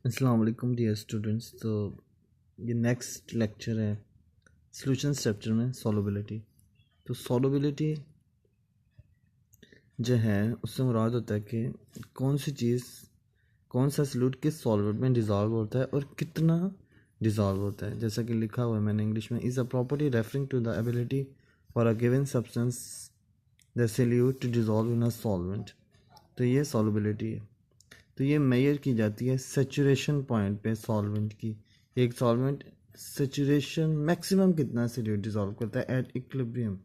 अस्सलाम वालेकुम dear students. तो ये नेक्स्ट लेक्चर है सॉल्यूशंस चैप्टर में सॉल्युबिलिटी। तो सॉल्युबिलिटी जो है उससे मुराद होता है कि कौन सी चीज़ कौन सा सॉल्यूट किस सॉल्वेंट में डिज़ोल्व होता है और कितना डिज़ोल्व होता है। जैसा कि लिखा हुआ है मैंने इंग्लिश में, is a property referring to the ability for a given substance the solute to dissolve in a solvent. तो ये सॉल्युबिलिटी है। तो ये मेजर की जाती है सेचुरेशन पॉइंट पे सॉल्वेंट की। एक सॉल्वेंट सेचुरेशन मैक्सिमम कितना सॉल्यूट डिसॉल्व करता है एट इक्विलिब्रियम।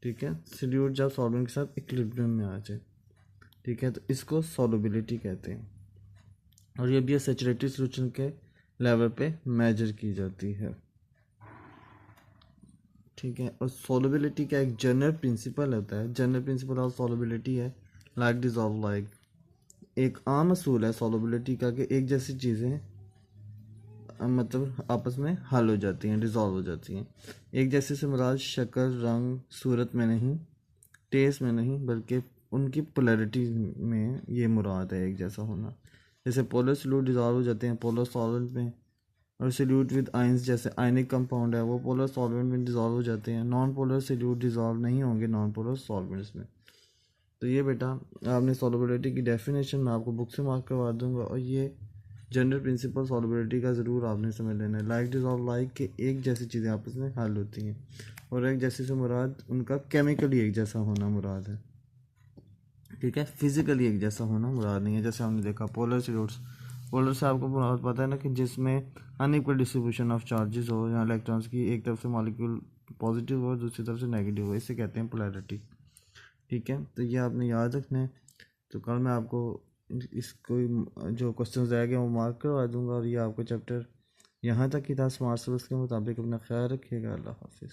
ठीक है, सॉल्यूट जब सॉल्वेंट के साथ इक्विलिब्रियम में आ जाए, ठीक है, तो इसको सॉल्युबिलिटी कहते हैं। और ये भी सेचुरेटेड सॉल्यूशन के लेवल पे मेजर की जाती है। ठीक है, और सॉल्युबिलिटी का एक जनरल प्रिंसिपल होता है। जनरल प्रिंसिपल ऑफ सॉल्युबिलिटी है लाइक डिसॉल्व लाइक। एक आम असूल है सॉल्युबिलिटी का कि एक जैसी चीज़ें मतलब आपस में हल हो जाती हैं, डिज़ोल्व हो जाती हैं। एक जैसे से मुराद शक्ल, रंग, सूरत में नहीं, टेस्ट में नहीं, बल्कि उनकी पोलैरिटी में ये मुराद है एक जैसा होना। जैसे पोलर सॉल्यूट डिज़ोल्व हो जाते हैं पोलर सॉल्वेंट में, और सॉल्यूट विद आयंस जैसे आयनिक कंपाउंड है वो पोलर सॉल्वेंट में डिज़ोल्व हो जाते हैं। नॉन पोलर सॉल्यूट डिज़ोल्व नहीं होंगे नॉन पोलर सॉल्वेंट्स में। तो ये बेटा आपने सॉल्युबिलिटी की डेफिनेशन मैं आपको बुक से मार्क करवा दूंगा, और ये जनरल प्रिंसिपल सॉल्युबिलिटी का ज़रूर आपने समझ लेना है। लाइक डिज़ोल्व लाइक के एक जैसी चीज़ें आपस में हल होती हैं, और एक जैसे से मुराद उनका केमिकली एक जैसा होना मुराद है। ठीक है, फिजिकली एक जैसा होना मुराद नहीं है। जैसे हमने देखा पोलर सॉल्यूट्स, पोलर से आपको मुराद पता है ना कि जिसमें अनइक्वल डिस्ट्रीब्यूशन ऑफ चार्जेस हो, या इलेक्ट्रॉन्स की एक तरफ से मॉलिक्यूल पॉजिटिव हो दूसरी तरफ से नेगेटिव हो, इसे कहते हैं पोलैरिटी। ठीक है, तो ये आपने याद रखना है। तो कल मैं आपको इसको जो क्वेश्चन रह गए वो मार्क करवा दूंगा, और ये आपका चैप्टर यहाँ तक ही था। स्मार्ट सिलेबस के मुताबिक अपना ख्याल रखिएगा। अल्लाह हाफिज़।